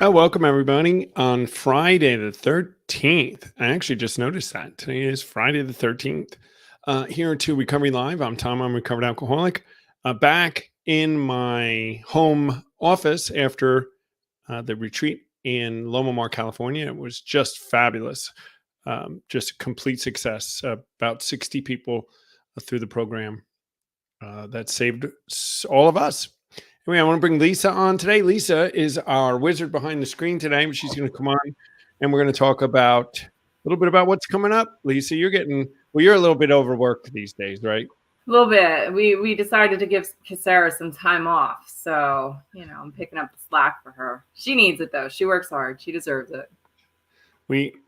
Welcome everybody on Friday the 13th. I actually just noticed that today is Friday the 13th. Here to Recovery Live. I'm Tom. I'm a recovered alcoholic. Back in my home office after the retreat in Loma Mar, California. It was just fabulous. Just a complete success. About 60 people through the program that saved all of us. Anyway, I want to bring Lisa on today. Lisa is our wizard behind the screen today. She's going to come on and we're going to talk about a little bit about what's coming up. Lisa, you're a little bit overworked these days, right? A little bit. We decided to give Sarah some time off. So, I'm picking up the slack for her. She needs it though. She works hard. She deserves it.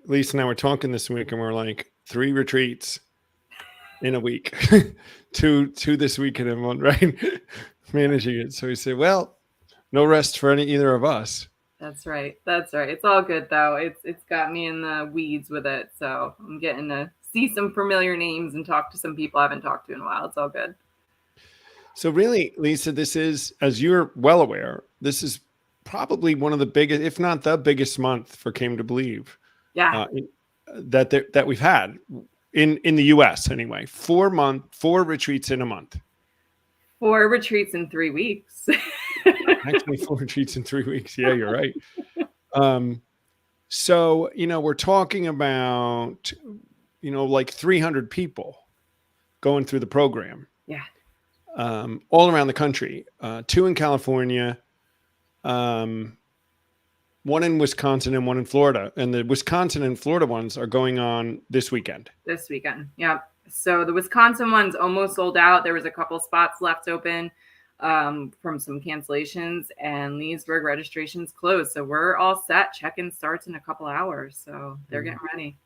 Lisa and I were talking this week and we're like 3 retreats in a week, two this weekend and one, right? Managing it. So we say, well, no rest for either of us. That's right. It's all good though. It's got me in the weeds with it. So I'm getting to see some familiar names and talk to some people I haven't talked to in a while. It's all good. So really, Lisa, this is, as you're well aware, this is probably one of the biggest, if not the biggest month for Came to Believe. Yeah. That we've had in the US anyway. 4 retreats in a month. 4 retreats in 3 weeks. Actually, 4 retreats in 3 weeks. Yeah, you're right. So, we're talking about, like 300 people going through the program. Yeah. All around the country. 2 in California, 1 in Wisconsin and 1 in Florida. And the Wisconsin and Florida ones are going on this weekend. Yeah. So the Wisconsin one's almost sold out. There was a couple spots left open from some cancellations, and Leesburg registration's closed. So we're all set. Check-in starts in a couple hours. So they're getting ready.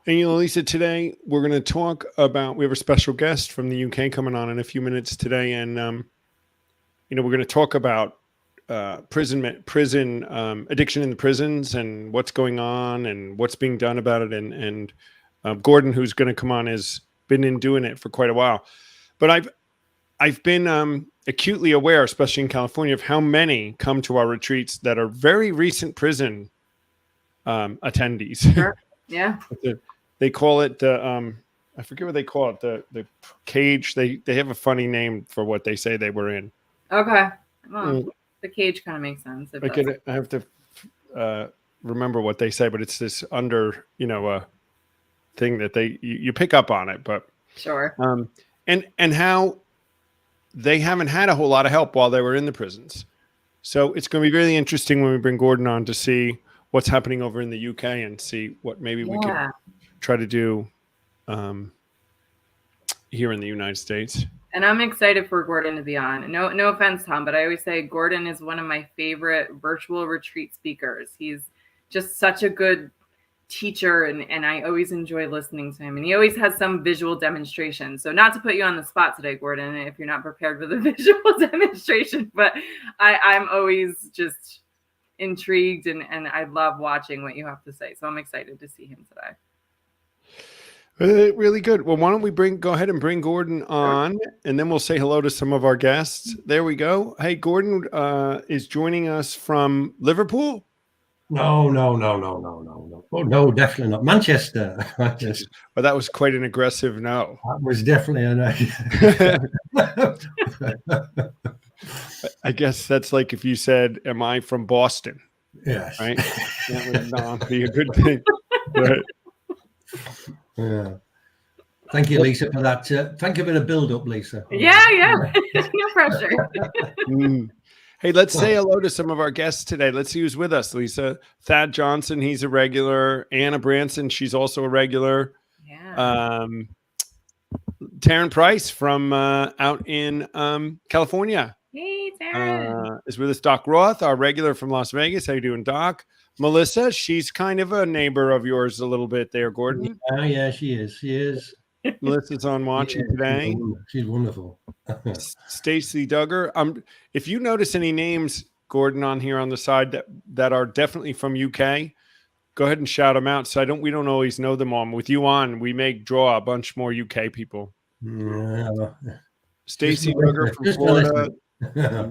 And Lisa, today we're going to talk about, we have a special guest from the UK coming on in a few minutes today. And, we're going to talk about prison addiction in the prisons and what's going on and what's being done about it. And Gordon, who's going to come on, has been doing it for quite a while. But I've been acutely aware, especially in California, of how many come to our retreats that are very recent prison attendees. Sure. Yeah. They call it the I forget what they call it, the cage. They have a funny name for what they say they were in. Okay. Well, the cage kind of makes sense. I have to remember what they say, but it's this under, thing that you pick up on it, but sure. And how they haven't had a whole lot of help while they were in the prisons. So it's going to be really interesting when we bring Gordon on to see what's happening over in the UK and see what maybe we can try to do here in the United States. And I'm excited for Gordon to be on. No offense, Tom, but I always say Gordon is one of my favorite virtual retreat speakers. He's just such a good teacher, and I always enjoy listening to him. And he always has some visual demonstration. So not to put you on the spot today, Gordon, if you're not prepared for the visual demonstration, but I'm always just intrigued and I love watching what you have to say. So I'm excited to see him today. Really good. Well, why don't we go ahead and bring Gordon on, and then we'll say hello to some of our guests. There we go. Hey, Gordon is joining us from Liverpool. No. Oh, no, definitely not. Manchester. Well, that was quite an aggressive no. That was definitely a no. I guess that's like if you said, am I from Boston? Yes. Right? That would not be a good thing. But, yeah. Thank you, Lisa, for that. Thank you for the build-up, Lisa. Yeah. No pressure. Hey, let's say hello to some of our guests today. Let's see who's with us, Lisa. Thad Johnson, he's a regular. Anna Branson, she's also a regular. Yeah. Taryn Price from out in California. Hey, Taryn. Is with us. Doc Roth, our regular from Las Vegas. How you doing, Doc? Melissa, she's kind of a neighbor of yours a little bit there, Gordon. Yeah, she is. Melissa's on watching today. She's wonderful. Stacy Duggar. If you notice any names, Gordon, on here on the side that are definitely from UK, go ahead and shout them out. So we don't always know them all. With you on, we may draw a bunch more UK people. Yeah. Stacy Duggar from Florida. Yeah.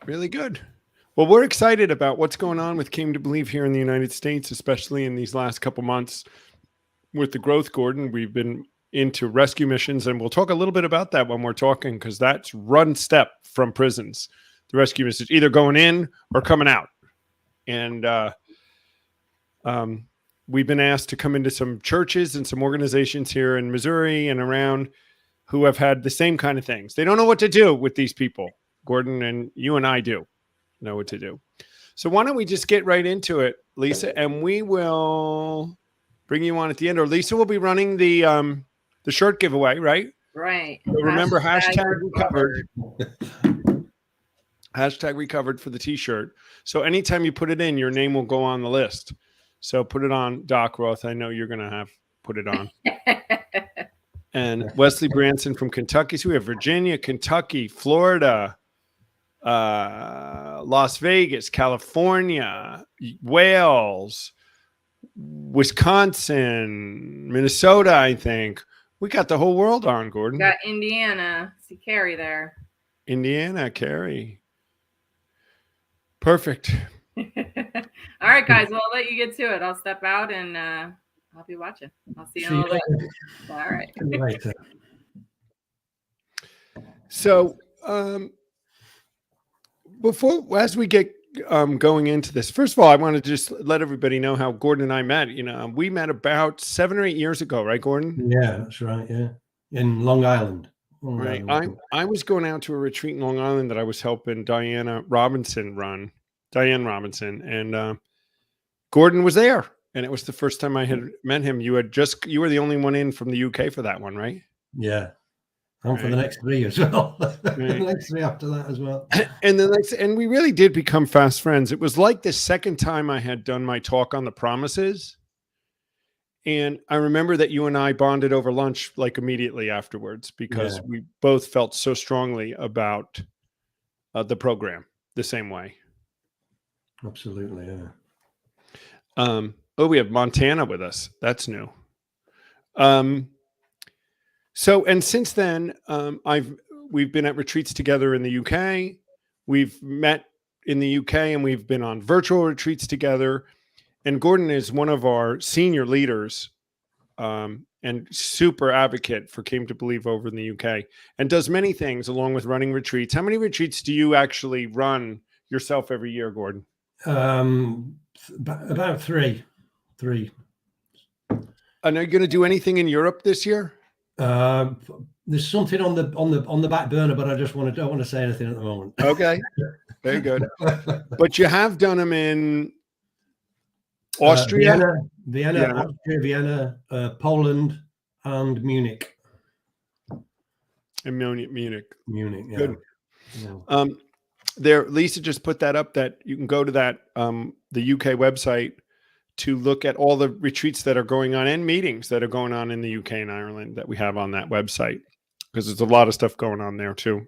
Really good. Well, we're excited about what's going on with Came to Believe here in the United States, especially in these last couple months with the growth, Gordon. We've been into rescue missions, and we'll talk a little bit about that when we're talking, because that's run step from prisons. The rescue missions either going in or coming out. And we've been asked to come into some churches and some organizations here in Missouri and around who have had the same kind of things. They don't know what to do with these people, Gordon, and you and I do know what to do. So why don't we just get right into it, Lisa, and we will bring you on at the end, or Lisa will be running the shirt giveaway, right? Right. So remember, hashtag recovered. Hashtag recovered for the t-shirt. So anytime you put it in, your name will go on the list. So put it on, Doc Roth. I know you're going to put it on. And Wesley Branson from Kentucky. So we have Virginia, Kentucky, Florida, Las Vegas, California, Wales, Wisconsin, Minnesota, I think. We got the whole world on, Gordon. Got Indiana. See Carrie there. Indiana, Carrie. Perfect. All right, guys. Well, I'll let you get to it. I'll step out and I'll be watching. I'll see you in a little bit. All right. So, as we get going into this, first of all, I want to just let everybody know how Gordon and I met. We met about 7 or 8 years ago, right, Gordon? Yeah, that's right. Yeah, in Long Island. Right. I was going out to a retreat in Long Island that I was helping Diane Robinson run, and Gordon was there, and it was the first time I had met him. You were the only one in from the UK for that one, right? Yeah. And for the next 3 as well. The next 3 after that as well. And we really did become fast friends. It was like the second time I had done my talk on the promises. And I remember that you and I bonded over lunch like immediately afterwards, because we both felt so strongly about the program the same way. Absolutely, yeah. We have Montana with us. That's new. So, and since then, we've been at retreats together in the UK. We've met in the UK, and we've been on virtual retreats together. And Gordon is one of our senior leaders and super advocate for Came to Believe over in the UK, and does many things along with running retreats. How many retreats do you actually run yourself every year, Gordon? About three. And are you going to do anything in Europe this year? There's something on the back burner, but I don't want to say anything at the moment. Okay, very good. But you have done them in Austria, Vienna, Poland, and Munich. And Munich. Yeah. Good. Yeah. There, Lisa just put that up, that you can go to that the UK website to look at all the retreats that are going on and meetings that are going on in the UK and Ireland that we have on that website, because there's a lot of stuff going on there too.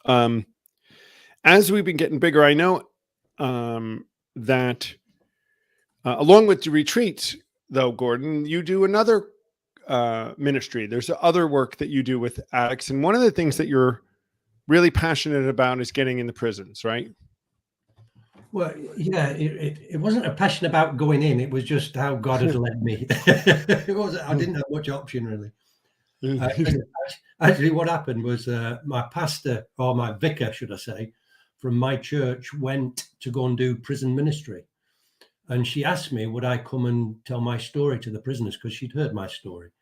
As we've been getting bigger, I know that along with the retreats, though, Gordon, you do another ministry. There's other work that you do with addicts, and one of the things that you're really passionate about is getting in the prisons, right? Well, yeah, it wasn't a passion about going in. It was just how God had led me. It wasn't. I didn't have much option, really. Actually, what happened was my pastor, or my vicar, should I say, from my church went to go and do prison ministry. And she asked me, would I come and tell my story to the prisoners, because she'd heard my story.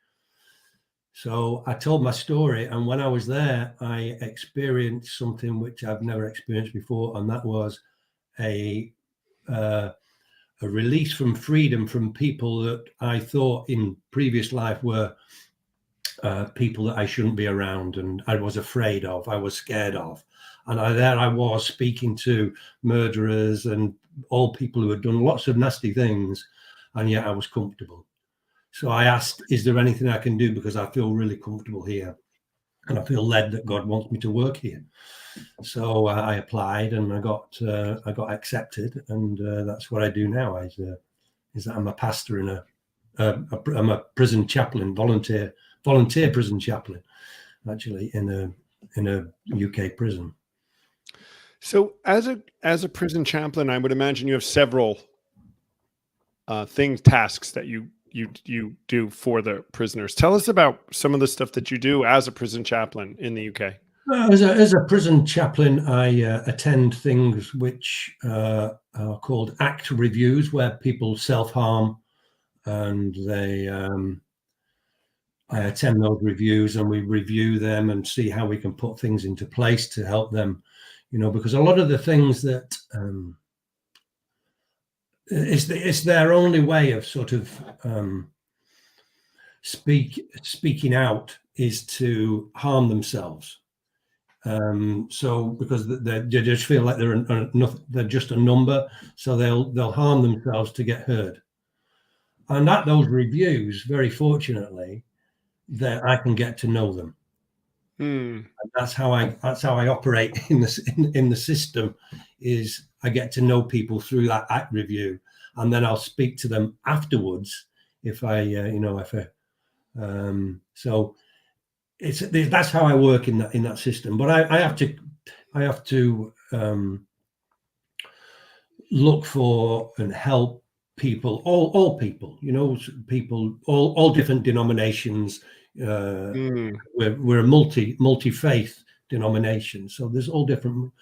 So I told my story. And when I was there, I experienced something which I've never experienced before. And that was a release from freedom from people that I thought in previous life were people that I shouldn't be around, and I was afraid of, I was scared of. And I was speaking to murderers and all people who had done lots of nasty things, and yet I was comfortable. So I asked, is there anything I can do, because I feel really comfortable here and I feel led that God wants me to work here. So I applied, and I got accepted, and that's what I do now. Is that I'm a pastor in I'm a prison chaplain, volunteer prison chaplain, actually in a UK prison. So as a prison chaplain, I would imagine you have several tasks that you do for the prisoners. Tell us about some of the stuff that you do as a prison chaplain in the UK. As a prison chaplain, I attend things which are called ACT reviews, where people self-harm, and I attend those reviews, and we review them and see how we can put things into place to help them, because a lot of the things that it's their only way of sort of speaking out is to harm themselves. So because they just feel like they're just a number, so they'll harm themselves to get heard. And at those reviews, very fortunately, that I can get to know them. And that's how I operate in the system. Is I get to know people through that ACT review, and then I'll speak to them afterwards if so. That's how I work in that system. But I have to look for and help people, all people, people, all different denominations. We're a multi-faith denomination, so there's all different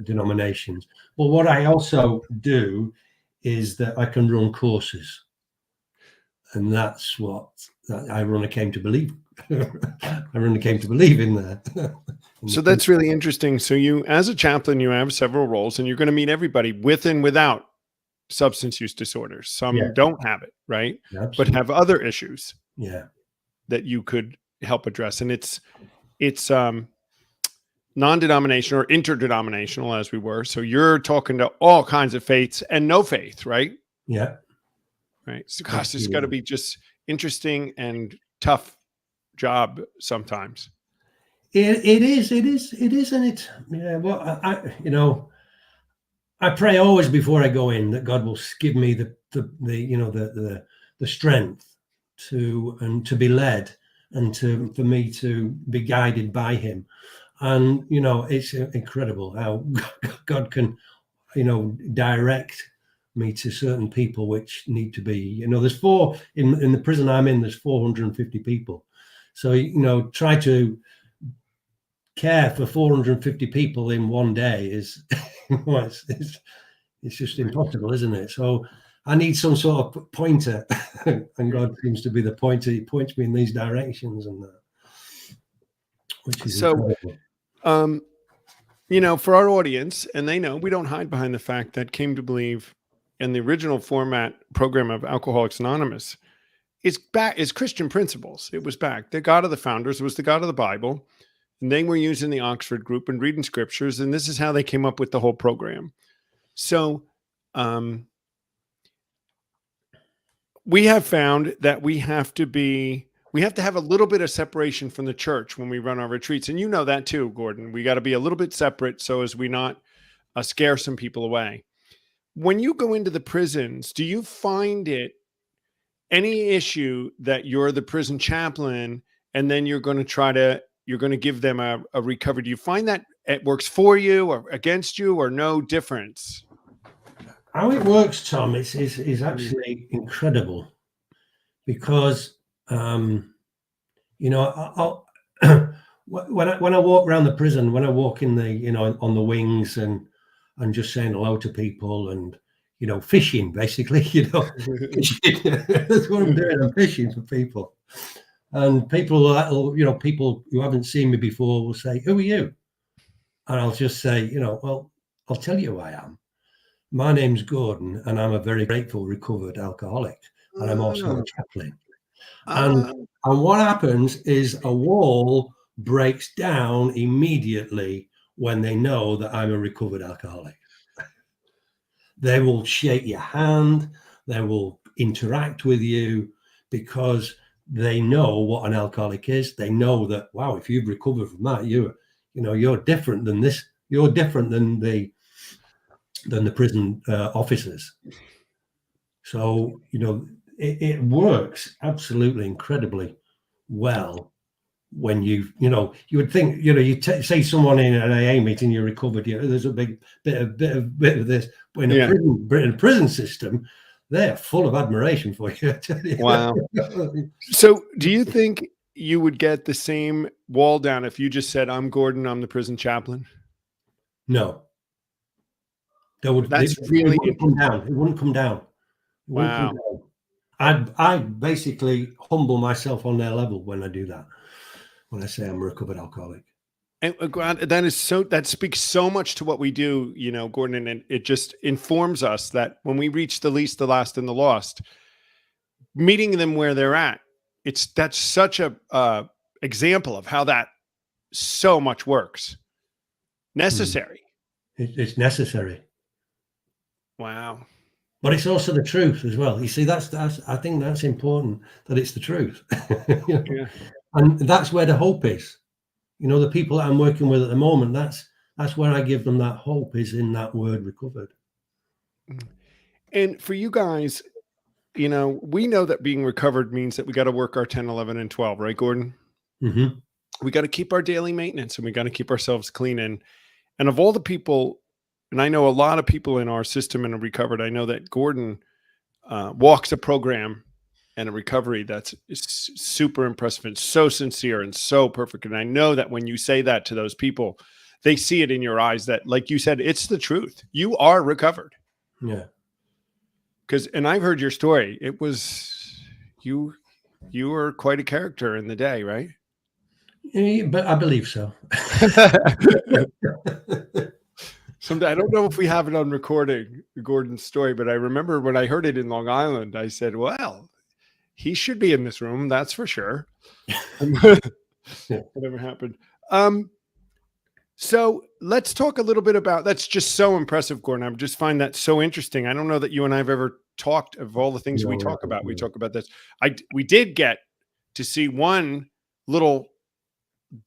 denominations. But what I also do is that I can run courses, and that's what I came to believe. I really came to believe in that. So that's really interesting. So you, as a chaplain, you have several roles, and you're going to meet everybody with and without substance use disorders. Some don't have it, right? But have other issues that you could help address. And it's non-denominational or interdenominational, as we were. So you're talking to all kinds of faiths and no faith, right? Yeah. Right. So gosh, it's got to be just interesting and tough job sometimes. It is, and it. Yeah. Well, I pray always before I go in that God will give me the strength to be led, and for me to be guided by Him. And it's incredible how God can direct me to certain people which need to be. There's in the prison I'm in. There's 450 people. So, try to care for 450 people in one day is, it's just impossible, isn't it? So I need some sort of pointer, and God seems to be the pointer. He points me in these directions, and which is so incredible. For our audience, and they know we don't hide behind the fact that Came to Believe in the original format program of Alcoholics Anonymous is Christian principles. It was back. The God of the founders was the God of the Bible, and they were using the Oxford group and reading scriptures, and this is how they came up with the whole program. So we have found that we have to have a little bit of separation from the church when we run our retreats. And you know that too, Gordon. We got to be a little bit separate so as we not scare some people away. When you go into the prisons, do you find it any issue that you're the prison chaplain and then you're going to give them a recovery? Do you find that it works for you or against you, or no difference? How it works, Tom, is actually incredible, because when I walk around the prison, when I walk in the on the wings and just saying hello to people and fishing, basically, fishing. That's what I'm doing. I'm fishing for people, and people people who haven't seen me before will say, "Who are you?" And I'll just say, well, I'll tell you who I am. My name's Gordon, and I'm a very grateful recovered alcoholic, and I'm also a chaplain. And what happens is a wall breaks down immediately when they know that I'm a recovered alcoholic. They will shake your hand, they will interact with you, because they know what an alcoholic is. They know that, wow, if you've recovered from that, you're different than this. You're different than the prison officers. So it works absolutely incredibly well when you would think, you say someone in an AA meeting, you're recovered, there's a big bit of this, but in a prison system, they're full of admiration for you. Wow. So do you think you would get the same wall down if you just said, I'm Gordon, I'm the prison chaplain? No. It wouldn't come down. It wouldn't come down. Wow. I basically humble myself on their level when I do that, when I say I'm a recovered alcoholic. And that speaks so much to what we do, Gordon, and it just informs us that when we reach the least, the last, and the lost, meeting them where they're at, that's such a example of how that so much works. Necessary. It's necessary. Wow. But it's also the truth as well. You see, I think that's important, that it's the truth. Yeah. And that's where the hope is. The people that I'm working with at the moment, that's where I give them that hope, is in that word recovered. And for you guys, we know that being recovered means that we got to work our 10, 11, and 12, right, Gordon? Mm-hmm. We got to keep our daily maintenance, and we got to keep ourselves clean. And of all the people, and I know a lot of people in our system and recovered, I know that Gordon walks a program and a recovery that's super impressive and so sincere and so perfect. And I know that when you say that to those people, they see it in your eyes that, like you said, it's the truth. You are recovered. Yeah. And I've heard your story. It was, you were quite a character in the day, right? Yeah, but I believe so. Someday, I don't know if we have it on recording, Gordon's story, but I remember when I heard it in Long Island, I said, well, he should be in this room, that's for sure. Whatever happened. So let's talk a little bit about, that's just so impressive, Gordon. I just find that so interesting. I don't know that you and I have ever talked of all the things we talk about. We talk about this. We did get to see one little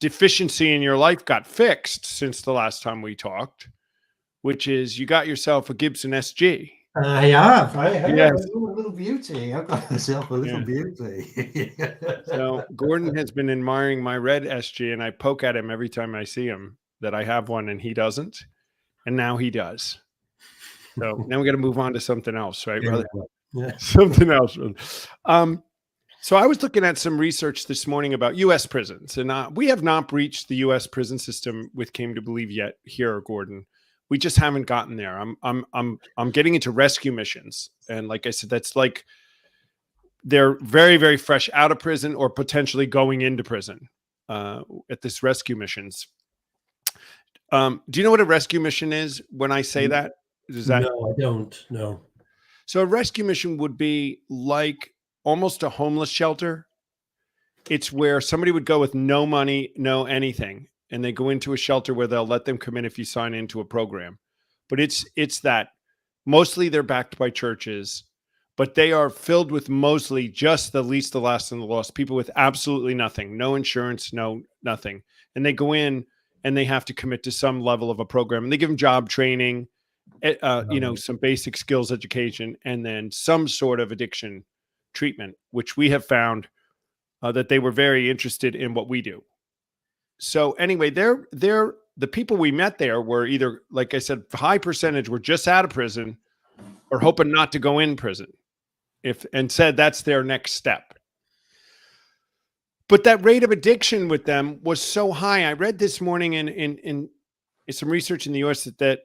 deficiency in your life got fixed since the last time we talked, which is you got yourself a Gibson SG. I have. Yes. A little beauty. I've got myself a little beauty. So Gordon has been admiring my red SG, and I poke at him every time I see him that I have one, and he doesn't. And now he does. So now we got to move on to something else, right, brother? Yeah. Something else. So I was looking at some research this morning about U.S. prisons, and we have not breached the U.S. prison system with Came to Believe yet here, Gordon. We just haven't gotten there. I'm getting into rescue missions, and like I said, that's like they're very, very fresh out of prison or potentially going into prison at this rescue missions. Do you know what a rescue mission is? When I say that, No, I don't. No. So a rescue mission would be like almost a homeless shelter. It's where somebody would go with no money, no anything, and they go into a shelter where they'll let them come in if you sign into a program. But it's that mostly they're backed by churches, but they are filled with mostly just the least, the last, and the lost, people with absolutely nothing, no insurance, no nothing. And they go in and they have to commit to some level of a program, and they give them job training, some basic skills education, and then some sort of addiction treatment, which we have found that they were very interested in what we do. So anyway, the people we met there were either, like I said, high percentage were just out of prison or hoping not to go in prison, and said that's their next step. But that rate of addiction with them was so high. I read this morning in some research in the U.S. that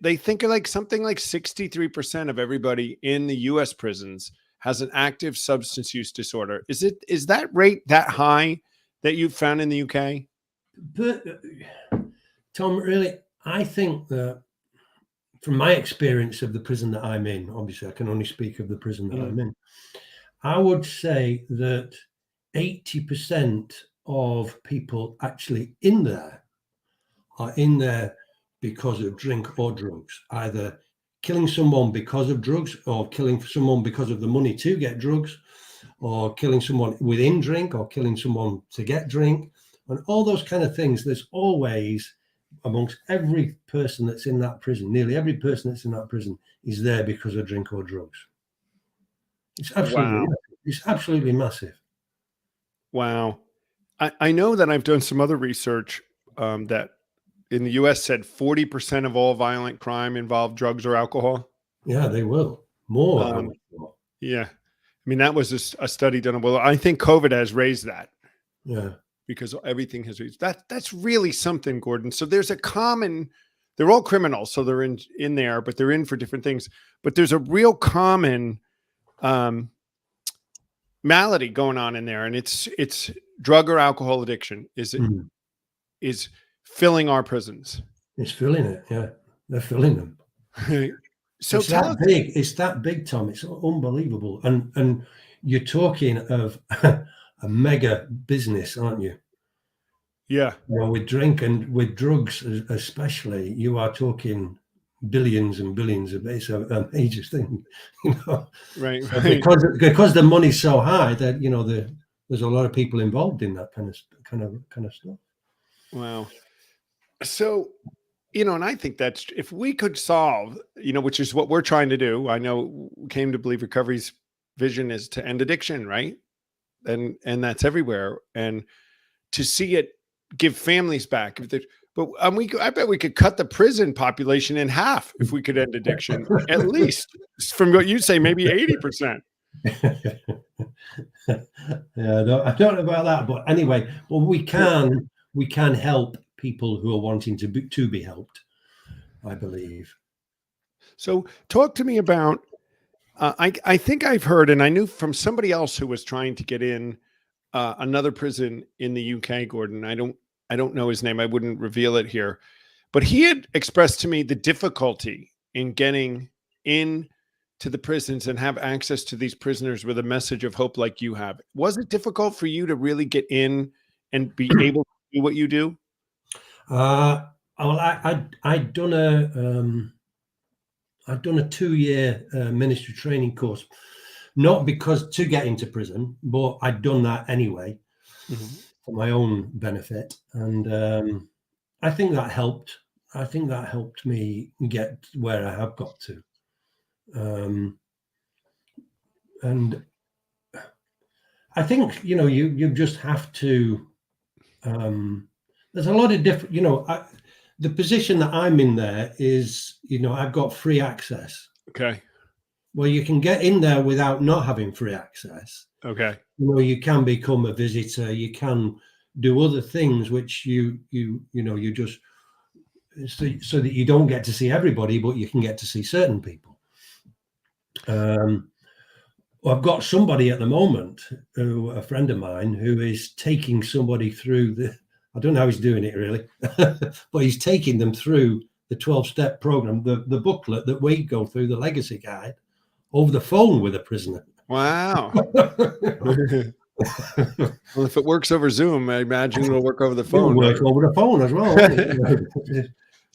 they think like something like 63% of everybody in the U.S. prisons has an active substance use disorder. Is that rate that high that you've found in the UK? But Tom, really, I think that from my experience of the prison that I'm in, obviously I can only speak of the prison that I'm in, I would say that 80% of people actually in there are in there because of drink or drugs, either killing someone because of drugs or killing someone because of the money to get drugs, or killing someone within drink or killing someone to get drink, and all those kind of things. There's always, amongst every person that's in that prison, nearly every person that's in that prison is there because of drink or drugs. It's absolutely, It's absolutely massive. Wow. I know that I've done some other research that in the U.S. said 40% of all violent crime involved drugs or alcohol. Yeah, they will more. I Um, would have thought. yeah, I mean that was a study done. Well, I think COVID has raised that Yeah. because everything has raised that. That's really something, Gordon. So there's a common. They're all criminals, so they're in there, but they're in for different things. But there's a real common malady going on in there, and it's drug or alcohol addiction is filling our prisons. It's filling it. Yeah, they're filling them. So it's that big. It's that big, Tom. It's unbelievable. And you're talking of a mega business, aren't you? Yeah. With drink and with drugs, especially, you are talking billions and billions of. It's a major thing, Right. Because the money's so high that there's a lot of people involved in that kind of stuff. Wow. So, and I think that's if we could solve, which is what we're trying to do. I know Came to Believe Recovery's vision is to end addiction, right? And that's everywhere. And to see it give families back. But I bet we could cut the prison population in half if we could end addiction, at least from what you say, maybe 80%. Yeah, I don't know about that, but anyway, well, we can help people who are wanting to be helped, I believe. So talk to me about, I think I've heard, and I knew from somebody else who was trying to get in another prison in the UK, Gordon. I don't know his name. I wouldn't reveal it here, but he had expressed to me the difficulty in getting in to the prisons and have access to these prisoners with a message of hope like you have. Was it difficult for you to really get in and be able to do what you do? Well, I'd done a 2-year ministry training course, not because to get into prison, but I'd done that anyway for my own benefit, and I think that helped. I think that helped me get where I have got to, and I think you just have to. There's a lot of different, the position that I'm in there is, I've got free access. Okay. Well, you can get in there without not having free access. Okay. You can become a visitor. You can do other things which you just so that you don't get to see everybody, but you can get to see certain people. I've got somebody at the moment, a friend of mine, who is taking somebody through I don't know how he's doing it really, but he's taking them through the 12-step program, the booklet that we go through, the legacy guide, over the phone with a prisoner. Wow. Well, if it works over Zoom, I imagine it'll work over the phone. It'll work over the phone as well.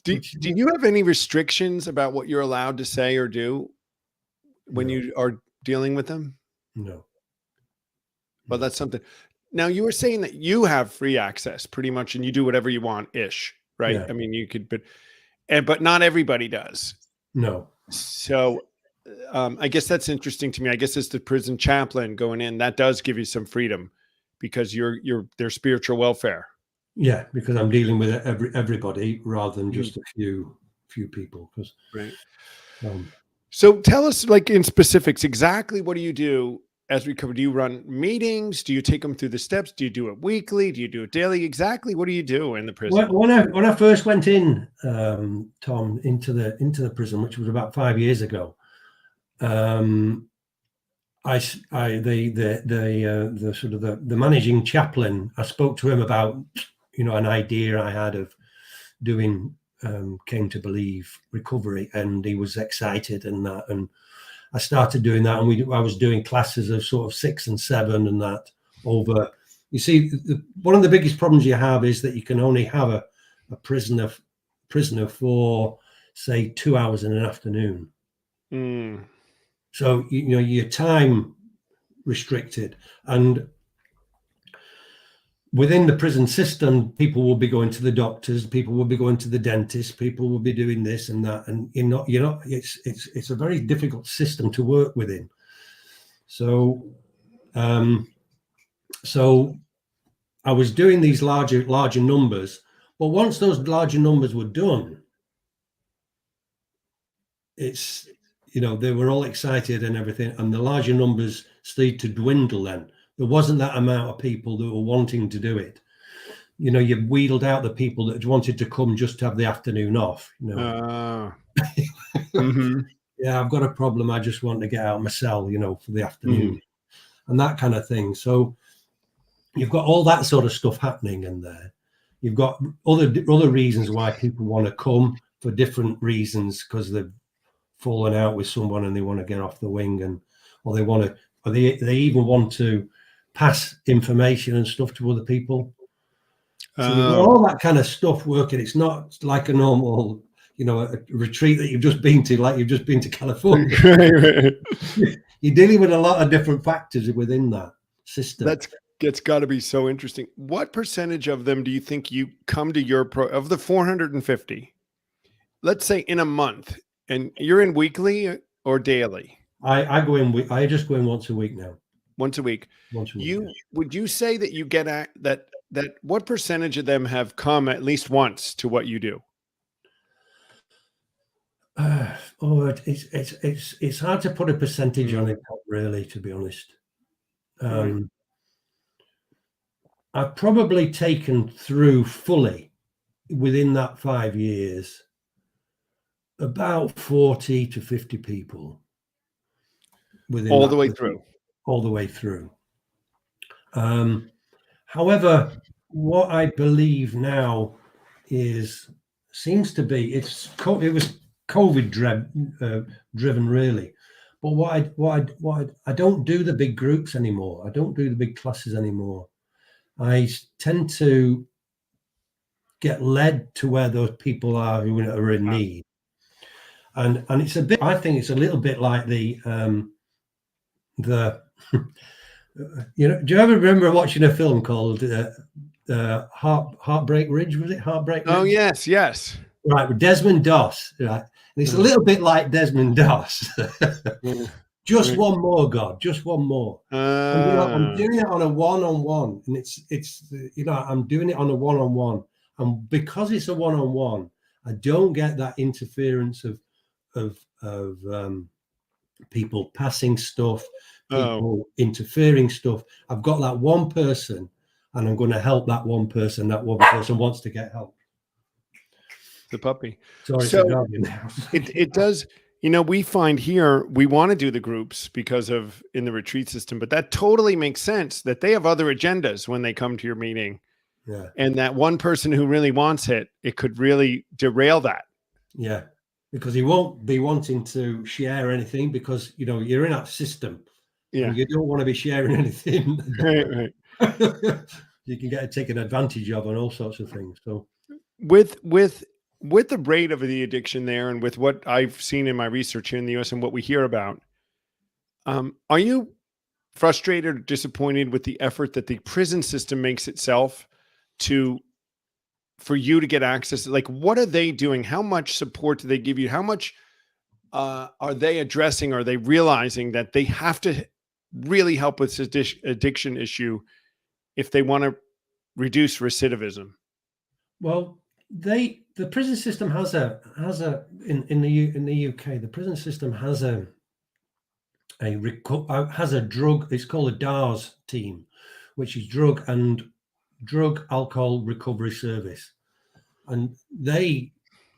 Do you have any restrictions about what you're allowed to say or do when you are dealing with them? No. Well, that's something. Now, you were saying that you have free access pretty much, and you do whatever you want ish, right? Yeah. I mean, you could, but not everybody does. No. So I guess that's interesting to me. I guess as the prison chaplain going in, that does give you some freedom because you're their spiritual welfare. Yeah, because I'm dealing with everybody rather than just a few people. Right. Um, So tell us, like in specifics, exactly what do you do as recovery? Do you run meetings? Do you take them through the steps? Do you do it weekly? Do you do it daily? Exactly what do you do in the prison? When I first went in, Tom, into the prison, which was about 5 years ago, the sort of the managing chaplain, I spoke to him about an idea I had of doing Came to Believe recovery, and he was excited and I started doing that, and I was doing classes of sort of 6 and 7 and that over. You see, one of the biggest problems you have is that you can only have a prisoner for say 2 hours in an afternoon. So your time restricted, and within the prison system, people will be going to the doctors, people will be going to the dentist, people will be doing this and that, and it's a very difficult system to work within. So I was doing these larger numbers, but once those larger numbers were done, it's, you know, they were all excited and everything, and the larger numbers started to dwindle. Then there wasn't that amount of people that were wanting to do it. You know, you wheeled out the people that wanted to come just to have the afternoon off. You know, yeah, I've got a problem. I just want to get out of my cell, you know, for the afternoon, and that kind of thing. So you've got all that sort of stuff happening in there. You've got other reasons why people want to come for different reasons, because they've fallen out with someone and they want to get off the wing, and or they even want to pass information and stuff to other people. So you've got all that kind of stuff working. It's not like a normal, you know, a retreat that you've just been to, like you've just been to California. You're dealing with a lot of different factors within that system. It's got to be so interesting. What percentage of them do you think you come to your of the 450? Let's say in a month, and you're in weekly or daily? I go in. I just go in once a week now. Once a week. Once a week. Would you say that you get at that what percentage of them have come at least once to what you do? It's hard to put a percentage on it, really, to be honest. I've probably taken through fully within that 5 years about 40 to 50 people. Within all the way through. All the way through. However, what I believe now seems to be it was COVID driven, really. But what I don't do the big groups anymore. I don't do the big classes anymore. I tend to get led to where those people are who are in need, and it's a bit. I think it's a little bit like the you know. Do you ever remember watching a film called Heartbreak Ridge? Was it Heartbreak Ridge? Oh yes. Right, with Desmond Doss. Right, and it's a little bit like Desmond Doss. Just one more, God. Just one more. And, you know, I'm doing it on a one-on-one, and it's you know, I'm doing it on a one-on-one, and because it's a one-on-one, I don't get that interference of people passing stuff, people interfering stuff. I've got that one person, and I'm going to help that one person. That one person wants to get help. The puppy. Sorry, so it does. You know, we find here we want to do the groups because of in the retreat system, but that totally makes sense that they have other agendas when they come to your meeting. Yeah. And that one person who really wants it could really derail that. Yeah. Because he won't be wanting to share anything because, you know, you're in that system. Yeah. You don't want to be sharing anything. Right. You can get taken advantage of and all sorts of things. So with the rate of the addiction there, and with what I've seen in my research here in the US and what we hear about, are you frustrated or disappointed with the effort that the prison system makes itself for you to get access? Like, what are they doing? How much support do they give you? How much are they addressing? Are they realizing that they have to really help with this addiction issue if they want to reduce recidivism? Well, the prison system has a in the UK, the prison system has a drug. It's called a DARS team, which is drug alcohol recovery service, and they,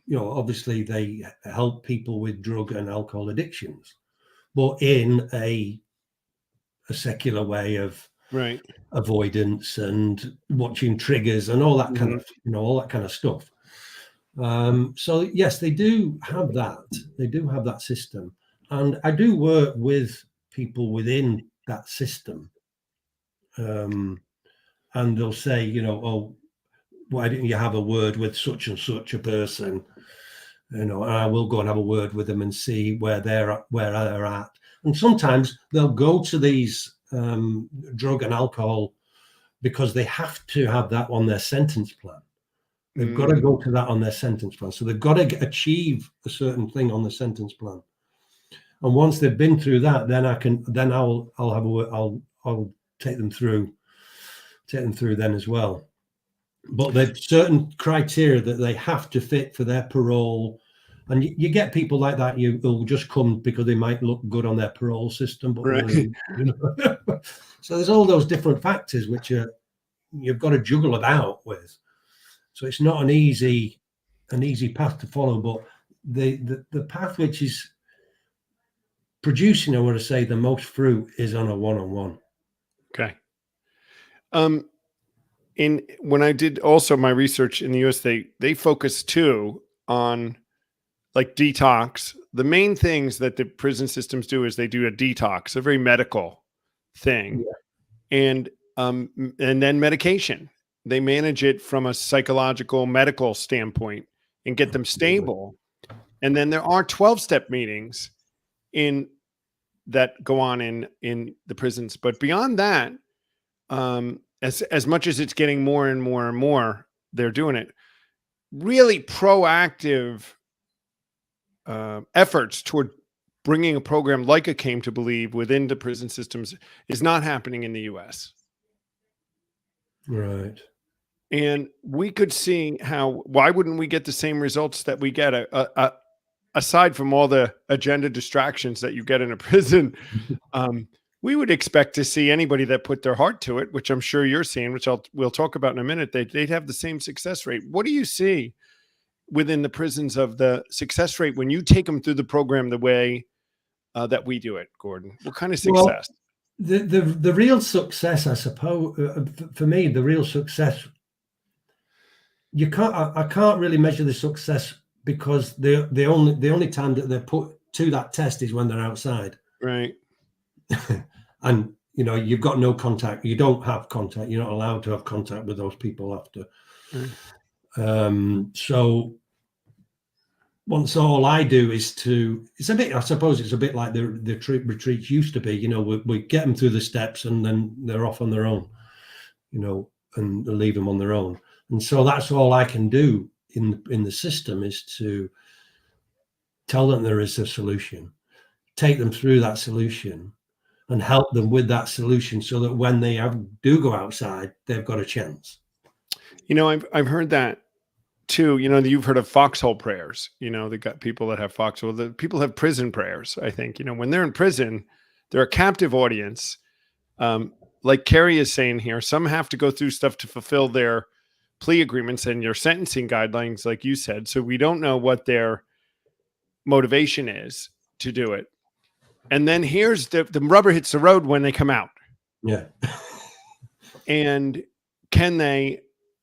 you know, obviously they help people with drug and alcohol addictions, but in a secular way of Right. avoidance and watching triggers and all that kind of, you know, all that kind of stuff. So yes, they do have that. They do have that system, and I do work with people within that system. And they'll say, you know, oh, why didn't you have a word with such and such a person? You know, and I will go and have a word with them and see where they're at. And sometimes they'll go to these drug and alcohol because they have to have that on their sentence plan. They've got to go to that on their sentence plan. So they've got to achieve a certain thing on the sentence plan. And once they've been through that, then I'll have a word. I'll take them through take them through then as well. But there's certain criteria that they have to fit for their parole. And you get people like that who'll just come because they might look good on their parole system, but Right. really, you know. So there's all those different factors which you've got to juggle about with. So it's not an easy path to follow, but the path which is producing, I want to say, the most fruit is on a one-on-one. Okay. When I did also my research in the US, they focus too on like detox. The main things that the prison systems do is they do a detox, a very medical thing, and then medication. They manage it from a psychological, medical standpoint and get them stable. And then there are 12-step meetings that go on in the prisons. But beyond that, as much as it's getting more and more and more, they're doing it. Really proactive efforts toward bringing a program like a Came to Believe within the prison systems is not happening in the US. Right. And we could see why wouldn't we get the same results that we get aside from all the agenda distractions that you get in a prison? We would expect to see anybody that put their heart to it, which I'm sure you're seeing, which we'll talk about in a minute, they'd have the same success rate. What do you see within the prisons of the success rate when you take them through the program the way that we do it, Gordon? What kind of success? Well, the real success, I suppose, for me, the real success, I can't really measure the success because the only time that they're put to that test is when they're outside. Right. And you know, you've got no contact. You don't have contact. You're not allowed to have contact with those people after. Right. So once all I do is it's a bit, I suppose it's a bit like the retreats used to be, you know, we get them through the steps and then they're off on their own, you know, and leave them on their own. And so that's all I can do in the system is to tell them there is a solution, take them through that solution and help them with that solution so that when they do go outside, they've got a chance. You know, I've heard that too. You know, you've heard of foxhole prayers. You know, they got people that have foxhole. The people have prison prayers. I think, you know, when they're in prison, they're a captive audience. Like Carrie is saying here, some have to go through stuff to fulfill their plea agreements and your sentencing guidelines, like you said. So we don't know what their motivation is to do it. And then here's the rubber hits the road when they come out. Yeah. And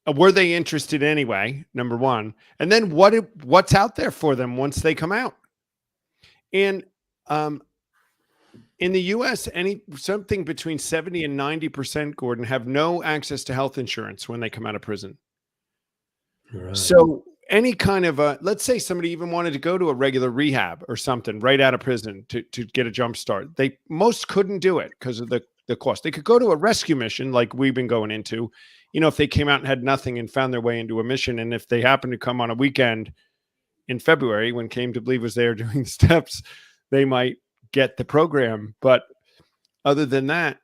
were they interested anyway? Number one. And then what's out there for them once they come out? And in the US, something between 70 and 90%, Gordon, have no access to health insurance when they come out of prison. Right. So any kind of let's say somebody even wanted to go to a regular rehab or something right out of prison to get a jump start. Most couldn't do it because of the cost. They could go to a rescue mission like we've been going into, you know, if they came out and had nothing and found their way into a mission. And if they happened to come on a weekend in February when Came to Believe was there doing the steps, they might get the program. But other than that,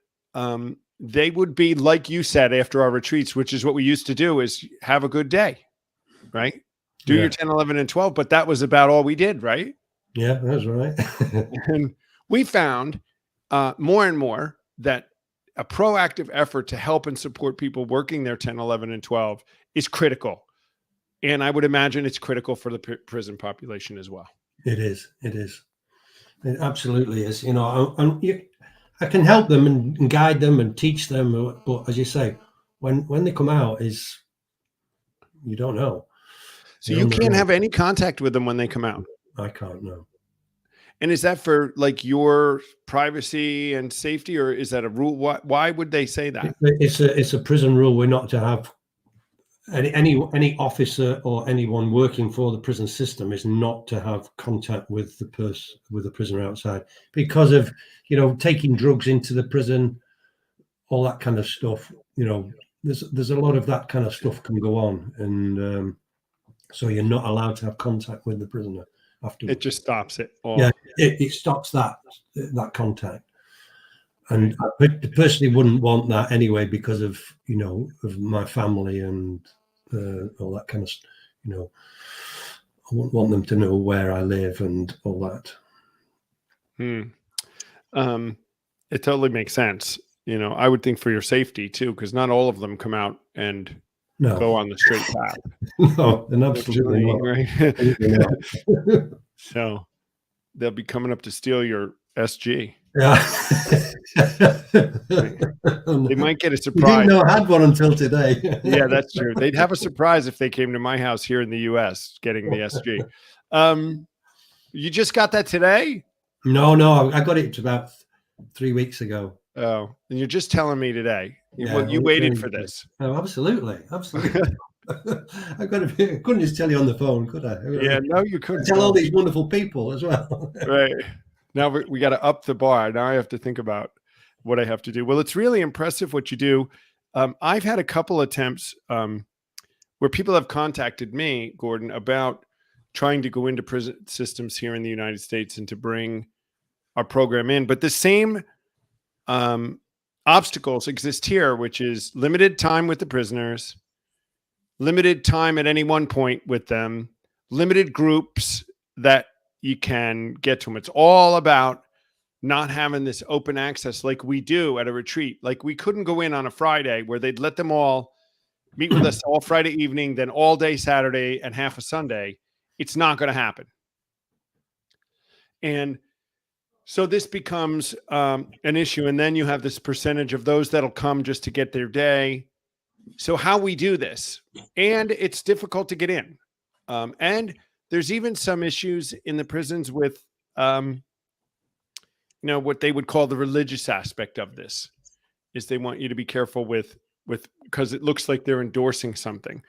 they would be, like you said, after our retreats, which is what we used to do, is have a good day, right? Do your 10, 11, and 12. But that was about all we did, right? Yeah, that's right. And we found more and more that a proactive effort to help and support people working their 10, 11, and 12 is critical. And I would imagine it's critical for the prison population as well. It is. It absolutely is. You know, I can help them and guide them and teach them. But as you say, when they come out, you don't know. So you can't have any contact with them when they come out. I can't, no. And is that for like your privacy and safety, or is that a rule? Why would they say that? It's a prison rule. We're not to have any officer or anyone working for the prison system is not to have contact with the prisoner outside because of, you know, taking drugs into the prison, all that kind of stuff. You know, there's a lot of that kind of stuff can go on, and so you're not allowed to have contact with the prisoner afterwards. It just stops it all. Yeah, it stops that contact. And I personally wouldn't want that anyway because of, you know, of my family and all that kind of, you know, I wouldn't want them to know where I live and all that. It totally makes sense. You know, I would think for your safety too, because not all of them come out and go on the straight path. No, and absolutely not. Right? Absolutely not. So they'll be coming up to steal your SG. Yeah. They might get a We surprise. didn't know I had one until today. Yeah, that's true. They'd have a surprise if they came to my house here in the US getting the SG. You just got that today? No, I got it about 3 weeks ago. Oh, and you're just telling me today. Yeah, Well, you waited for this. Oh, absolutely. I couldn't just tell you on the phone, could I? Yeah, no, you couldn't. Tell all these wonderful people as well. Right. Now we got to up the bar. Now I have to think about what I have to do. Well, it's really impressive what you do. I've had a couple attempts where people have contacted me, Gordon, about trying to go into prison systems here in the United States and to bring our program in. But the same obstacles exist here, which is limited time with the prisoners, limited time at any one point with them, limited groups that you can get to them. It's all about not having this open access like we do at a retreat. Like we couldn't go in on a Friday where they'd let them all meet with us all Friday evening, then all day Saturday and half a Sunday. It's not going to happen. And so this becomes an issue. And then you have this percentage of those that'll come just to get their day. So how we do this, and it's difficult to get in. And there's even some issues in the prisons with, you know, what they would call the religious aspect of this is they want you to be careful with, because it looks like they're endorsing something.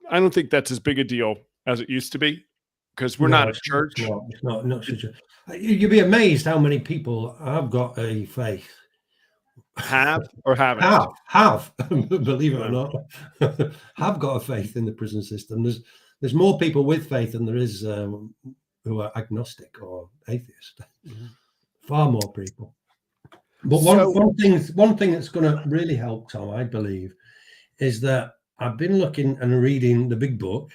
I don't think that's as big a deal as it used to be because we're not a church. It's not such a. You'd be amazed how many people have got a faith. Have or haven't? Have, believe it or not, have got a faith in the prison system. There's more people with faith than there is who are agnostic or atheist. Mm-hmm. Far more people. But one thing that's going to really help, Tom, I believe, is that I've been looking and reading the Big Book,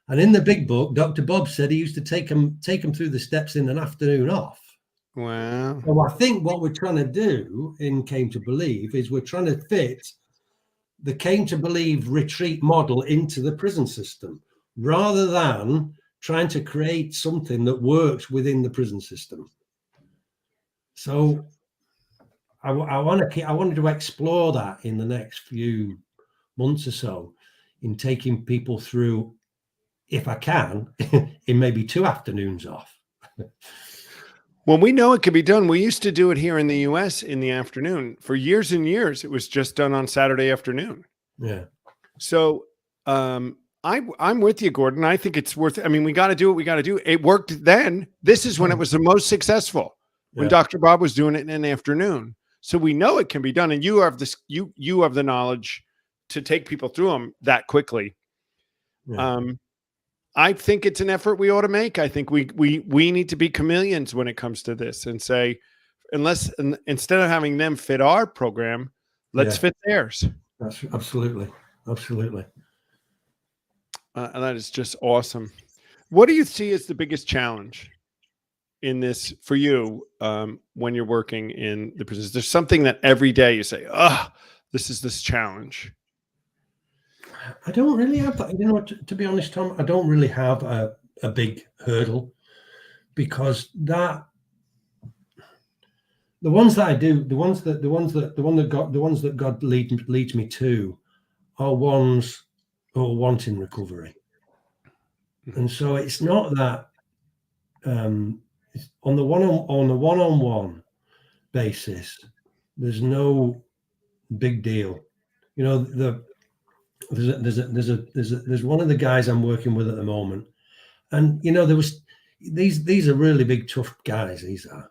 and in the Big Book, Dr. Bob said he used to take them through the steps in an afternoon off. Wow. So I think what we're trying to do in Came to Believe is we're trying to fit the Came to Believe retreat model into the prison system, rather than trying to create something that works within the prison system. So I wanted to explore that in the next few months or so, in taking people through, if I can, in maybe 2 afternoons off. Well, we know it can be done. We used to do it here in the US in the afternoon. For years and years, it was just done on Saturday afternoon. Yeah. So I'm with you, Gordon. I think it's worth it. I mean, we got to do what we got to do. It worked then. This is when it was the most successful, when Dr. Bob was doing it in the afternoon. So we know it can be done. And you have this, you have the knowledge to take people through them that quickly. Yeah. I think it's an effort we ought to make. I think we need to be chameleons when it comes to this and say, instead of having them fit our program, let's fit theirs. That's absolutely. And that is just awesome. What do you see as the biggest challenge in this for you when you're working in the prisons? There's something that every day you say, this is this challenge. I don't really have that. You know, to be honest, Tom, I don't really have a big hurdle, because the ones that I do, the ones that God leads me to are ones who are wanting recovery. And so it's not that it's on the one-on-one basis, there's no big deal. You know, there's one of the guys I'm working with at the moment, and you know, these are really big, tough guys, these are.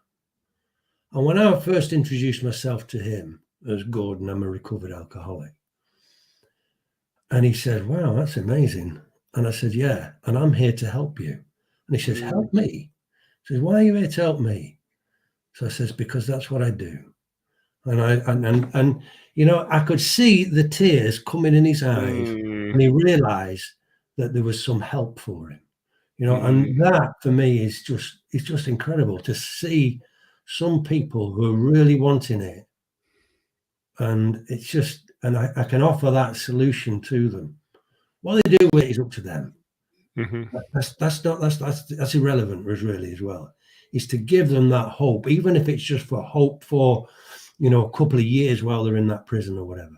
And when I first introduced myself to him as Gordon, I'm a recovered alcoholic, and he said, "Wow, that's amazing." And I said, "Yeah, and I'm here to help you." And he says, "Help me?" He says, "Why are you here to help me?" So I says, because that's what I do. And I could see the tears coming in his eyes, and he realized that there was some help for him. And that for me is just incredible to see some people who are really wanting it. And it's just, and I can offer that solution to them. What they do with it is up to them. That's irrelevant, really, as well. Is to give them that hope, even if it's just for hope for, a couple of years while they're in that prison or whatever.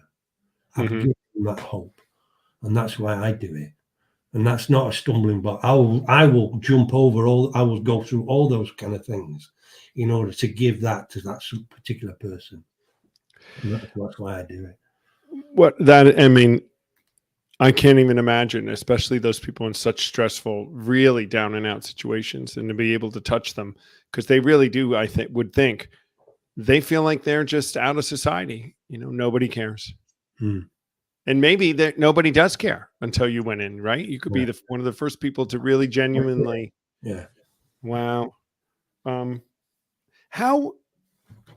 I've given them that hope, and that's why I do it. And that's not a stumbling block. I will jump over I will go through all those kind of things in order to give that to that particular person. And that's why I do it. I can't even imagine, especially those people in such stressful, really down and out situations, and to be able to touch them, because they really do, would think they feel like they're just out of society. Nobody cares. And maybe nobody does care until you went in, right? You could be one of the first people to really genuinely. Yeah. Wow.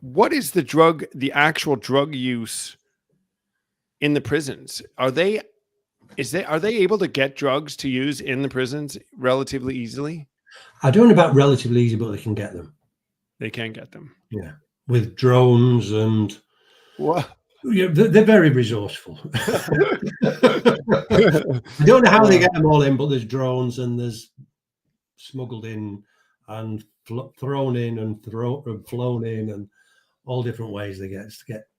What is the actual drug use in the prisons? Are they able to get drugs to use in the prisons relatively easily? I don't know about relatively easy, but they can get them. They can get them. Yeah. With drones and what? Yeah, they're very resourceful. I don't know how they get them all in, but there's drones and there's smuggled in and thrown in and flown in and all different ways they get.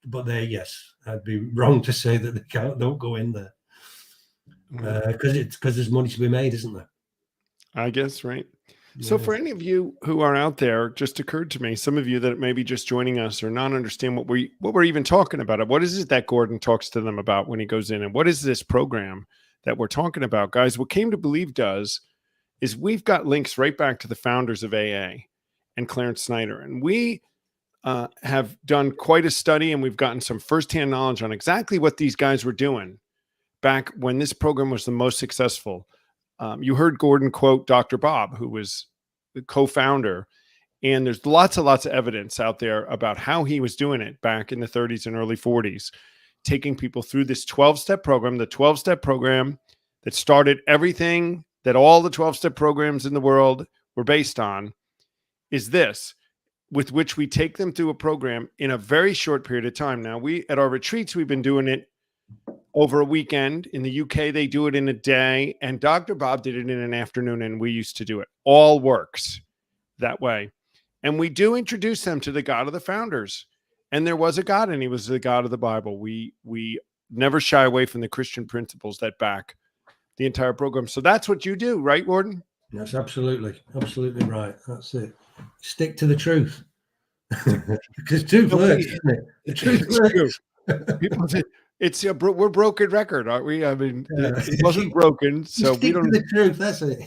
But I'd be wrong to say that they don't go in there because there's money to be made, isn't there? I guess, right. So for any of you who are out there, just occurred to me, some of you that may be just joining us or not understand what we're even talking about. What is it that Gordon talks to them about when he goes in? And what is this program that we're talking about? Guys, what Came to Believe does is we've got links right back to the founders of AA and Clarence Snyder. And we have done quite a study, and we've gotten some firsthand knowledge on exactly what these guys were doing back when this program was the most successful. You heard Gordon quote Dr. Bob, who was the co-founder, and there's lots of evidence out there about how he was doing it back in the 30s and early 40s, taking people through this 12-step program, the 12-step program that started everything that all the 12-step programs in the world were based on, is this, with which we take them through a program in a very short period of time. Now, at our retreats, we've been doing it over a weekend. In the UK, they do it in a day, and Dr. Bob did it in an afternoon, and we used to do it. All works that way. And we do introduce them to the God of the founders. And there was a God, and he was the God of the Bible. We never shy away from the Christian principles that back the entire program. So that's what you do, right, Gordon? That's absolutely right. That's it. Stick to the truth. Because truth works, isn't it? The truth works. People say, we're broken record, aren't we? I mean, it wasn't broken, so we don't. The truth, that's it.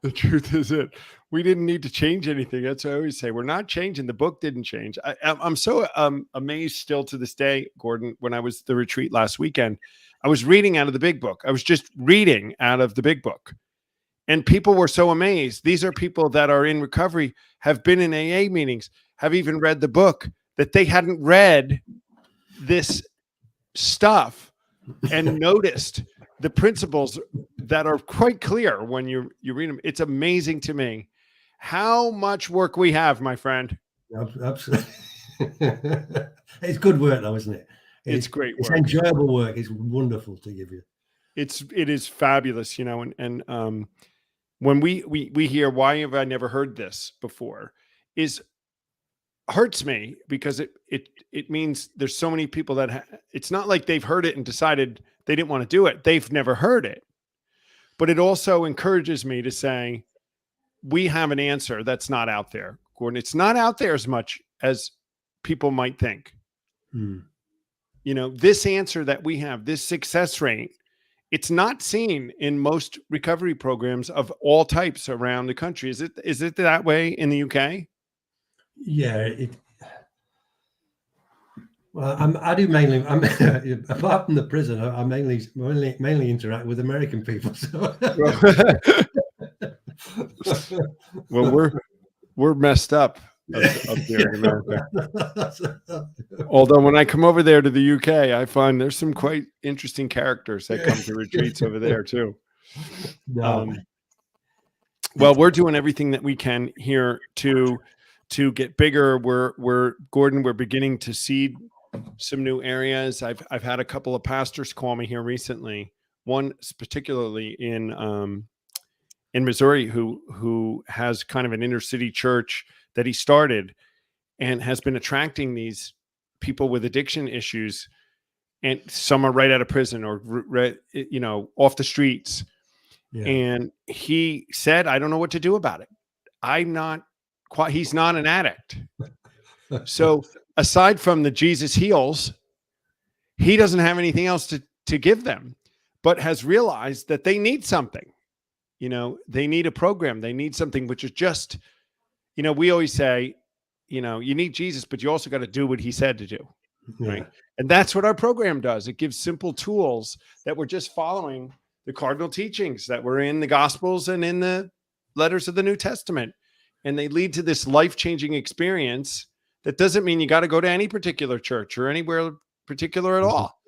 The truth is it. We didn't need to change anything. That's what I always say. We're not changing. The book didn't change. I'm so amazed still to this day, Gordon. When I was at the retreat last weekend, I was reading out of the big book. I was just reading out of the big book, and people were so amazed. These are people that are in recovery, have been in AA meetings, have even read the book, that they hadn't read this stuff and noticed the principles that are quite clear when you read them. It's amazing to me how much work we have, my friend. Absolutely. It's good work though, isn't it? It's great work. It's enjoyable work. It's wonderful to give you. It is fabulous, and when we hear, why have I never heard this before, hurts me, because it means there's so many people that it's not like they've heard it and decided they didn't want to do it. They've never heard it. But it also encourages me to say, we have an answer that's not out there, Gordon. It's not out there as much as people might think. This answer that we have, this success rate, it's not seen in most recovery programs of all types around the country. Is it that way in the UK? Yeah, I do mainly. Apart from the prison, I mainly interact with American people. So. Well, we're messed up up here in America. Although when I come over there to the UK, I find there's some quite interesting characters that come to retreats over there too. No. Well, we're doing everything that we can here to get bigger. Gordon, we're beginning to seed some new areas. I've had a couple of pastors call me here recently. One particularly in Missouri who has kind of an inner city church that he started and has been attracting these people with addiction issues, and some are right out of prison or off the streets. Yeah. And he said, I don't know what to do about it. He's not an addict. So aside from the Jesus heals, he doesn't have anything else to give them, but has realized that they need something. They need a program. They need something which is just, we always say, you need Jesus, but you also got to do what he said to do. Yeah. Right. And that's what our program does. It gives simple tools that we're just following the cardinal teachings that were in the Gospels and in the letters of the New Testament. And they lead to this life-changing experience that doesn't mean you got to go to any particular church or anywhere particular at all.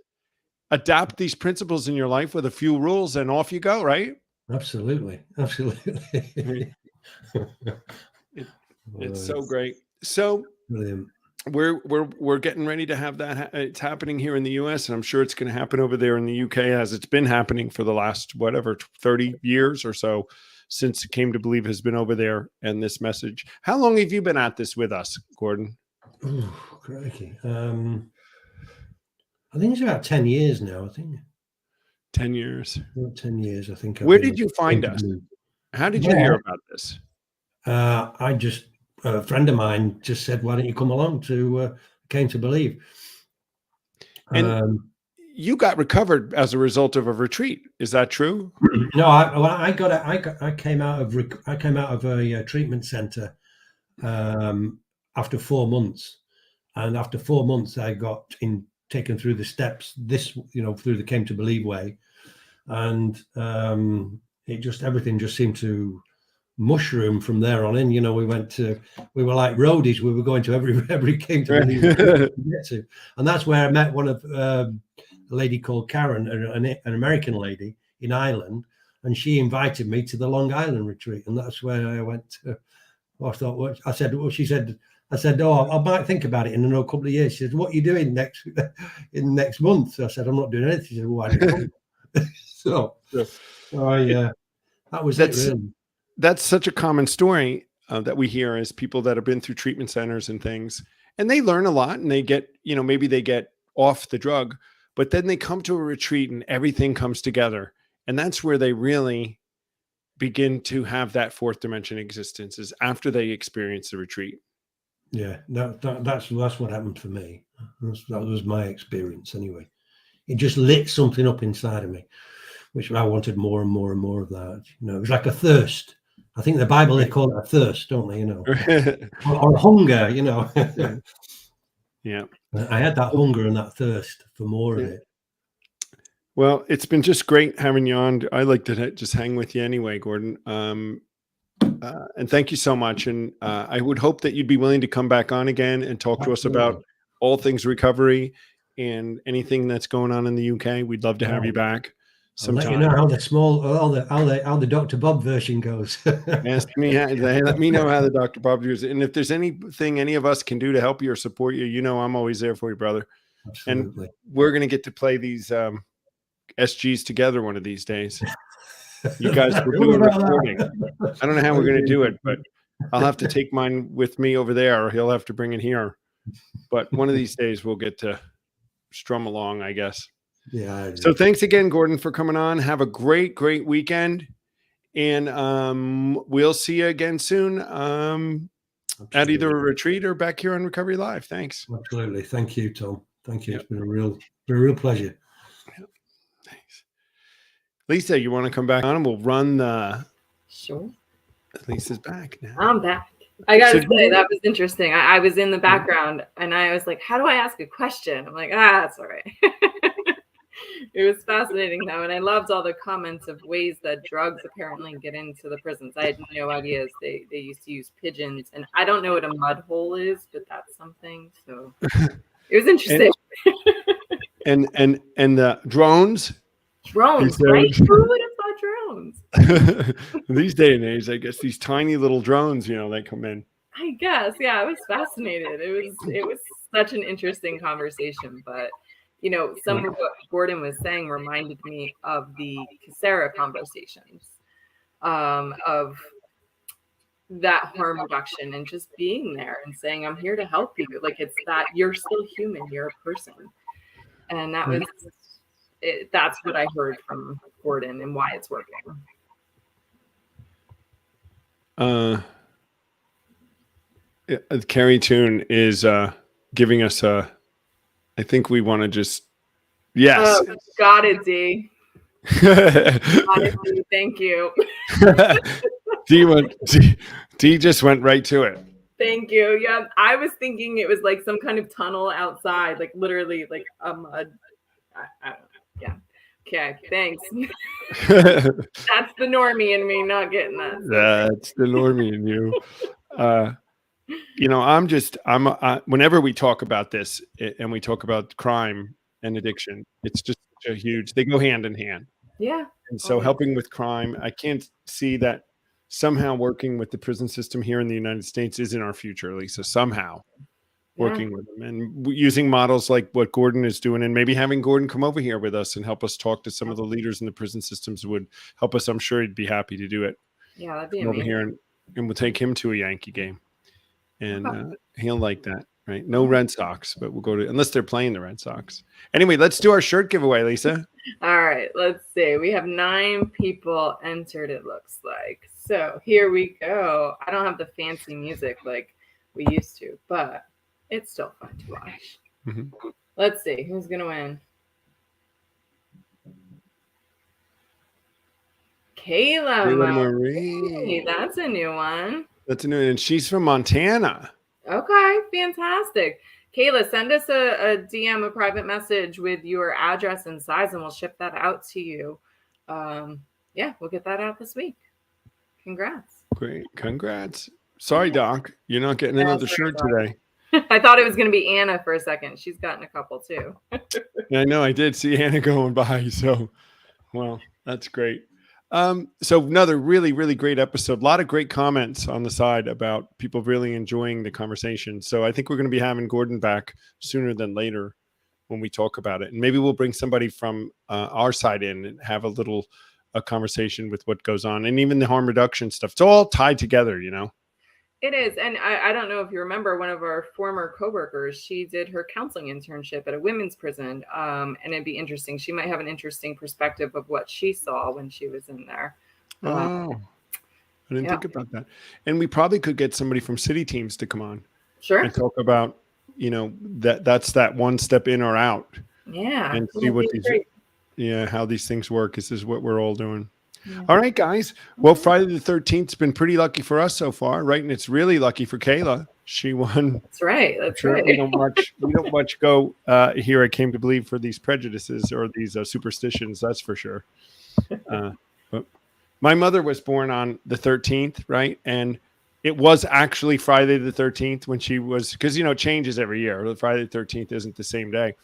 Adapt these principles in your life with a few rules and off you go, right? Absolutely. It's so great. So brilliant. We're getting ready to have that. It's happening here in the US, and I'm sure it's going to happen over there in the UK, as it's been happening for the last 30 years or so since it Came to Believe has been over there. And this message. How long have you been at this with us, Gordon? Oh, crikey. I think it's about 10 years now. I think 10 years. 10 years. I think. Where did you find us? How did you hear about this? A friend of mine just said, why don't you come along to Came to Believe? And you got recovered as a result of a retreat. Is that true? No, I came out of a treatment center after 4 months. And after 4 months, I got taken through the steps, through the Came to Believe way. And everything just seemed to mushroom from there on in. We were like roadies. We were going to every Came to Believe get to. And that's where I met one of a lady called Karen, an American lady in Ireland, and she invited me to the Long Island retreat, and that's where I went to. She said, I might think about it in a couple of years. She said, what are you doing next month? So I said, I'm not doing anything. She said, why didn't you come? That was it, really. That's such a common story that we hear as people that have been through treatment centers and things, and they learn a lot, and they get, maybe they get off the drug, but then they come to a retreat and everything comes together. And that's where they really begin to have that fourth dimension existence, is after they experience the retreat. Yeah, that's what happened for me. That was my experience anyway. It just lit something up inside of me, which I wanted more and more and more of that. It was like a thirst. I think the Bible, they call it a thirst, don't they? Or hunger, Yeah. I had that hunger and that thirst for more of it. Well, it's been just great having you on. I like to just hang with you anyway, Gordon. And thank you so much. And I would hope that you'd be willing to come back on again and talk to us about all things recovery and anything that's going on in the UK. We'd love to have you back sometime. I'll let you know how the Dr. Bob version goes. Ask me. Let me know how the Dr. Bob goes. And if there's anything any of us can do to help you or support you, I'm always there for you, brother. Absolutely. And we're going to get to play these SGs together one of these days. You guys were doing recording. I don't know how we're going to do it, but I'll have to take mine with me over there, or he'll have to bring it here. But one of these days we'll get to strum along, I guess. Yeah. So thanks again, Gordon, for coming on. Have a great, great weekend. And we'll see you again soon at either a retreat or back here on Recovery Live. Thanks. Absolutely. Thank you, Tom. Thank you. Yep. It's been a real pleasure. Yep. Thanks. Lisa, you want to come back on and we'll run the... Sure. Lisa's back now. I'm back. I got to say, that was interesting. I was in the background and I was like, how do I ask a question? I'm like, that's all right. It was fascinating though, and I loved all the comments of ways that drugs apparently get into the prisons. I had no ideas they used to use pigeons, and I don't know what a mud hole is, but that's something. So it was interesting. And the drones. Drones, right? Who would have thought drones? These day and age, I guess these tiny little drones, they come in. I guess, yeah, I was fascinated. It was such an interesting conversation, but some of what Gordon was saying reminded me of the Coursera conversations, of that harm reduction and just being there and saying, I'm here to help you. Like, it's that you're still human, you're a person. And that was it. That's what I heard from Gordon and why it's working. Carrie Toon is giving us I think we want to just, yes. Oh, got it, D. Got it, D. Thank you. D just went right to it. Thank you. Yeah, I was thinking it was like some kind of tunnel outside, like literally like a mud. I don't know. Yeah. Okay, thanks. That's the normie in me not getting that. That's the normie in you. Whenever we talk about this and we talk about crime and addiction, it's just a huge, they go hand in hand. Yeah. And so helping with crime, I can't see that somehow working with the prison system here in the United States is in our future, Lisa, somehow working with them and using models like what Gordon is doing, and maybe having Gordon come over here with us and help us talk to some of the leaders in the prison systems would help us. I'm sure he'd be happy to do it. Yeah, that'd be amazing. Over here, and we'll take him to a Yankee game. And he'll like that, right? No Red Sox, but we'll go to, unless they're playing the Red Sox. Anyway, let's do our shirt giveaway, Lisa. All right, let's see. We have 9 people entered, it looks like. So here we go. I don't have the fancy music like we used to, but it's still fun to watch. Mm-hmm. Let's see who's going to win. Kayla Marie. That's a new one. That's a new one. And she's from Montana. Okay, fantastic. Kayla, send us a DM, a private message with your address and size, and we'll ship that out to you. We'll get that out this week. Congrats. Great. Congrats. Sorry, Doc. You're not getting another shirt today. I thought it was going to be Anna for a second. She's gotten a couple too. Yeah, I know. I did see Anna going by. So, well, that's great. So another really, really great episode. A lot of great comments on the side about people really enjoying the conversation. So I think we're going to be having Gordon back sooner than later when we talk about it. And maybe we'll bring somebody from our side in and have a conversation with what goes on, and even the harm reduction stuff. It's all tied together, It is. And I don't know if you remember, one of our former coworkers, she did her counseling internship at a women's prison. And it'd be interesting. She might have an interesting perspective of what she saw when she was in there. I didn't think about that. And we probably could get somebody from city teams to come on. Sure. And talk about, that's that one step in or out. Yeah. And see what how these things work. This is what we're all doing. Yeah. All right, guys. Well, Friday the 13th has been pretty lucky for us so far, right? And it's really lucky for Kayla. She won. That's right. That's right. We don't much go here. I came to believe for these prejudices or these superstitions. That's for sure. But my mother was born on the 13th, right? And it was actually Friday the 13th when she was, because it changes every year. Friday the 13th isn't the same day.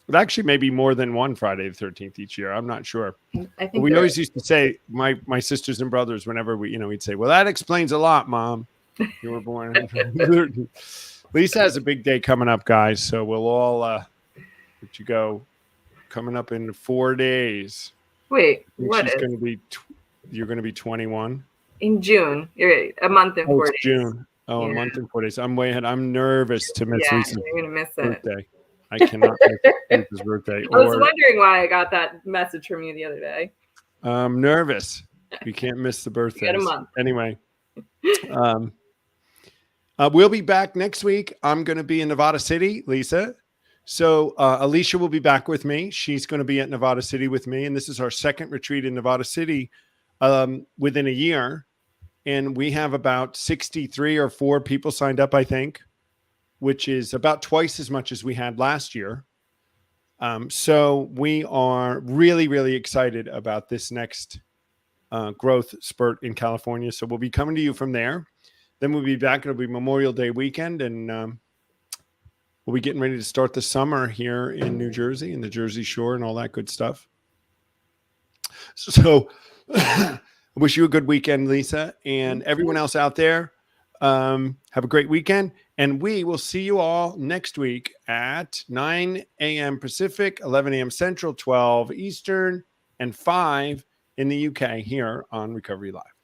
But actually, maybe more than one Friday the 13th each year. I'm not sure. I think we always used to say, my sisters and brothers, whenever we'd say, well, that explains a lot, Mom. You were born. Lisa has a big day coming up, guys. So we'll all let you go. Coming up in 4 days. Wait, what is? You're going to be 21? In June. You're right. A month and 4 days. June. Oh, yeah. A month and 4 days. I'm way ahead. I'm nervous to miss Lisa's you're going to miss birthday. I cannot miss his birthday. I was wondering why I got that message from you the other day. I'm nervous. We can't miss the birthday. You got a month. Anyway, we'll be back next week. I'm going to be in Nevada City, Lisa. So Alicia will be back with me. She's going to be at Nevada City with me. And this is our second retreat in Nevada City within a year. And we have about 63 or 4 people signed up, I think, which is about twice as much as we had last year. So we are really, really excited about this next growth spurt in California. So we'll be coming to you from there. Then we'll be back. It'll be Memorial Day weekend, and we'll be getting ready to start the summer here in New Jersey and the Jersey Shore and all that good stuff. So I wish you a good weekend, Lisa, and everyone else out there. Have a great weekend, and we will see you all next week at 9 a.m. Pacific, 11 a.m. Central, 12 Eastern, and 5 in the UK here on Recovery Live.